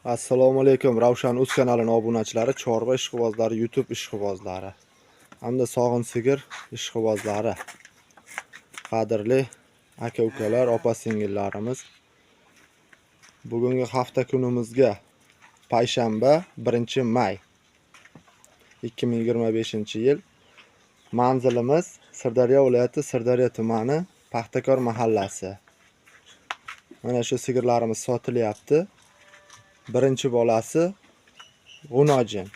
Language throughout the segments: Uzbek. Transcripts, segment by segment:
Assalomu alaykum Ravshan Uz kanalining obunachilari, chorva ishqibozlari, YouTube ishqibozlari hamda sog'in sigir ishqibozlari. Qadrli aka-ukalar, opa-singillarimiz. Bugungi hafta kunimizga payshanba 1-may 2025-yil. Manzilimiz Sirdaryo viloyati Sirdaryo tumani Paxtakor mahallasi. Mana shu sigirlarimiz sotilyapti. Birinchi bolasi G'unojin.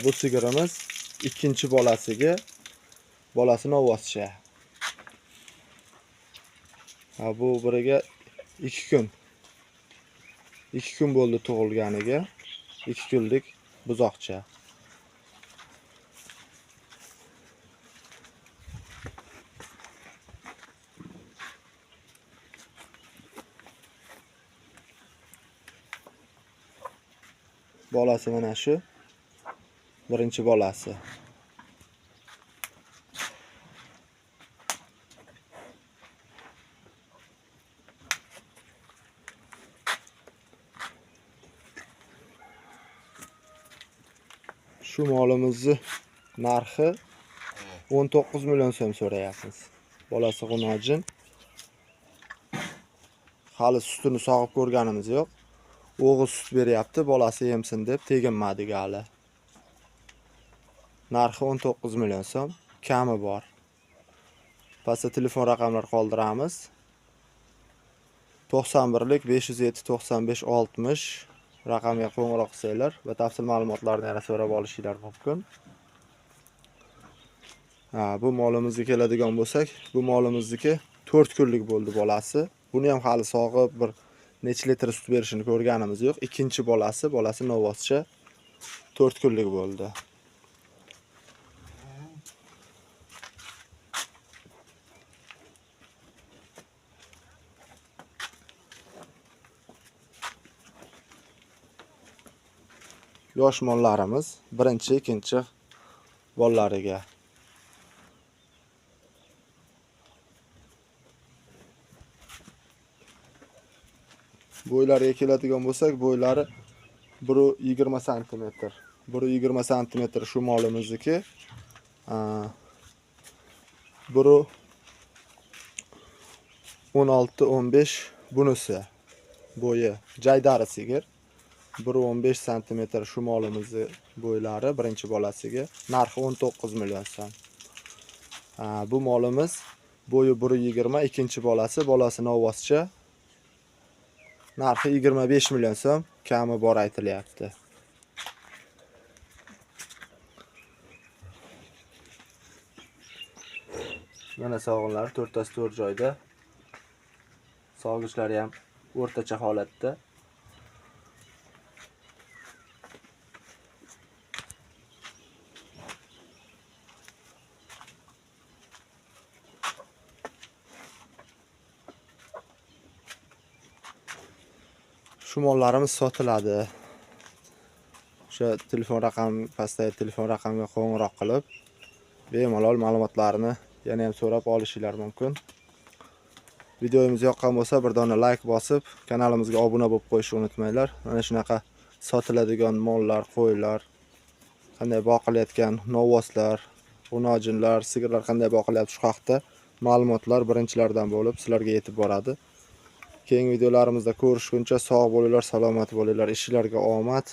Bu sigirimiz ikkinchi bolasiga novvoscha. Bu biriga 2 kun. 2 kun bo'ldi tug'ilganiga. 2 kunlik buzoqcha. Bolasi mana shu. Birinchi bolasi. Shu molimizni narxi 19 million so'm so'rayapmiz. Bolasi G'unojin. Hali sutini sog'ib ko'rganimiz yo'q. O'g'iz sut beryapti, bolasi yemsin deb teginmadik hali. Narxi 19 million so'm, kami bor. Pastda telefon raqamlar qoldiramiz. 91lik 507 95 60 raqamga qo'ng'iroq qilsanglar va batafsil ma'lumotlarni yana so'rab olishinglar mumkin. Bu molimizga keladigan bo'lsak, bu molimizniki 4 kunlik bo'ldi bolasi. Buni ham hali sog'ib bir necha litr sut berishini ko'rganimiz yo'q. Ikkinchi bolasi novvoscha 4 kunlik bo'ldi. Yosh mollarimiz birinchi, ikkinchi bollariga. Bo'ylariga keladigan bo'lsak, bo'ylari 1.20 cm. 1.20 cm shu molimizniki. 1.16-15 bunisi. Bo'yi jaydari sigir. 1.15 cm shu molimizni bo'ylari birinchi bolasiga. Narxi 19 million so'm. Bu molimiz bo'yi 1.20, ikkinchi bolasi novvoscha. Narxi 25 million so'm, kami bor aytilyapti. Mana sog'inlar 4tasi 4 joyda. Sog'gichlari ham o'rtacha holatda. Shu mollarimiz sotiladi. O'sha telefon raqami, pastdagi telefon raqamiga qo'ng'iroq qilib, bemalol ma'lumotlarni yana ham so'rab olishinglar mumkin. Videomiz yoqqan bo'lsa, bir dona like bosib, kanalimizga obuna bo'lib qo'yishni unutmanglar. Mana shunaqa sotiladigan mollar, qo'ylar, qanday boqilayotgan novvoslar, g'unojinlar, sigirlar qanday boqilyapti shu haqda ma'lumotlar birinchilardan bo'lib sizlarga yetib boradi. Keyingi videolarimizda ko'rishguncha sog' bo'linglar, salomat bo'linglar, ishinglarga omad.